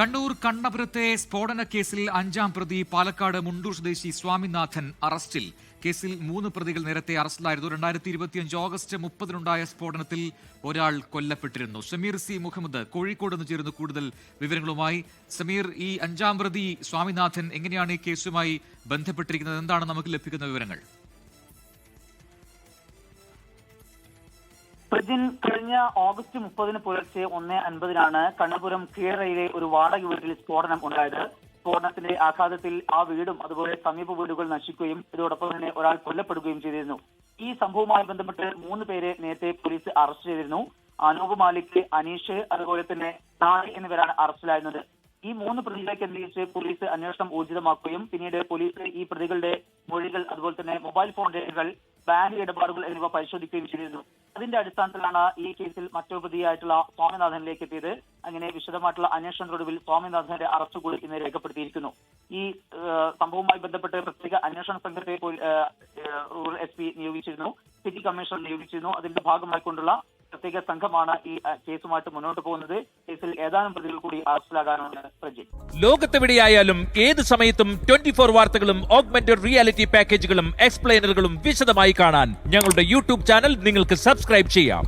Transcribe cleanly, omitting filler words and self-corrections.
കണ്ണൂർ കണ്ണപുരത്തെ സ്ഫോടന കേസിൽ 5-ാം പ്രതി പാലക്കാട് മുണ്ടൂർ സ്വദേശി സ്വാമിനാഥൻ അറസ്റ്റിൽ. കേസിൽ 3 പ്രതികൾ നേരത്തെ അറസ്റ്റിലായിരുന്നു. 2025 ഓഗസ്റ്റ് 30-നുണ്ടായ സ്ഫോടനത്തിൽ ഒരാൾ കൊല്ലപ്പെട്ടിരുന്നു. സമീർ സി മുഹമ്മദ് കോഴിക്കോട് നിന്ന് ചേരുന്നു കൂടുതൽ വിവരങ്ങളുമായി. സമീർ, ഈ 5-ാം പ്രതി സ്വാമിനാഥൻ എങ്ങനെയാണ് ഈ കേസുമായി ബന്ധപ്പെട്ടിരിക്കുന്നത്? എന്താണ് നമുക്ക് ലഭിക്കുന്ന വിവരങ്ങൾ? പ്രജിൻ, കഴിഞ്ഞ ഓഗസ്റ്റ് 30-ന് പുലർച്ചെ 1:50-നാണ് കണ്ണപുരം കീഴറയിലെ ഒരു വാടക വീട്ടിൽ സ്ഫോടനം ഉണ്ടായത്. സ്ഫോടനത്തിന്റെ ആഘാതത്തിൽ ആ വീടും അതുപോലെ സമീപ വീടുകൾ നശിക്കുകയും ഇതോടൊപ്പം തന്നെ ഒരാൾ കൊല്ലപ്പെടുകയും ചെയ്തിരുന്നു. ഈ സംഭവവുമായി ബന്ധപ്പെട്ട് 3 പേരെ നേരത്തെ പോലീസ് അറസ്റ്റ് ചെയ്തിരുന്നു. അനൂപ് മാലിക്, അനീഷ്, അതുപോലെ തന്നെ നാണി എന്നിവരാണ് അറസ്റ്റിലായിരുന്നത്. ഈ 3 പ്രതികളെ കേന്ദ്രീകരിച്ച് പോലീസ് അന്വേഷണം ഊർജിതമാക്കുകയും പിന്നീട് പോലീസ് ഈ പ്രതികളുടെ മൊഴികൾ, അതുപോലെ തന്നെ മൊബൈൽ ഫോൺ രേഖകൾ, ബാങ്ക് ഇടപാടുകൾ എന്നിവ പരിശോധിക്കുകയും ചെയ്തിരുന്നു. അതിന്റെ അടിസ്ഥാനത്തിലാണ് ഈ കേസിൽ മറ്റൊരു പ്രതിയായിട്ടുള്ള സ്വാമിനാഥനിലേക്ക് എത്തിയത്. അങ്ങനെ വിശദമായിട്ടുള്ള അന്വേഷണത്തിനൊടുവിൽ സ്വാമിനാഥന്റെ അറസ്റ്റ് കൂടി ഇന്ന് രേഖപ്പെടുത്തിയിരിക്കുന്നു. ഈ സംഭവവുമായി ബന്ധപ്പെട്ട് പ്രത്യേക അന്വേഷണ സംഘത്തെ റൂറൽ SP നിയോഗിച്ചിരുന്നു, സിറ്റി കമ്മീഷണർ നിയോഗിച്ചിരുന്നു. അതിന്റെ ഭാഗമായിക്കൊണ്ടുള്ള പ്രത്യേക സംഘമാണ് ഈ കേസുമായിട്ട് മുന്നോട്ട് പോകുന്നത്. കേസിൽ ഏതാനും പ്രതികൾ കൂടി അറസ്റ്റിലാകാനുണ്ട്. പ്രജി, ലോകത്തെവിടെയായാലും ഏത് സമയത്തും 24 വാർത്തകളും ഓഗ്മെന്റഡ് റിയാലിറ്റി പാക്കേജുകളും എക്സ്പ്ലെയിനറുകളും വിശദമായി കാണാൻ ഞങ്ങളുടെ YouTube ചാനൽ നിങ്ങൾക്ക് സബ്സ്ക്രൈബ് ചെയ്യാം.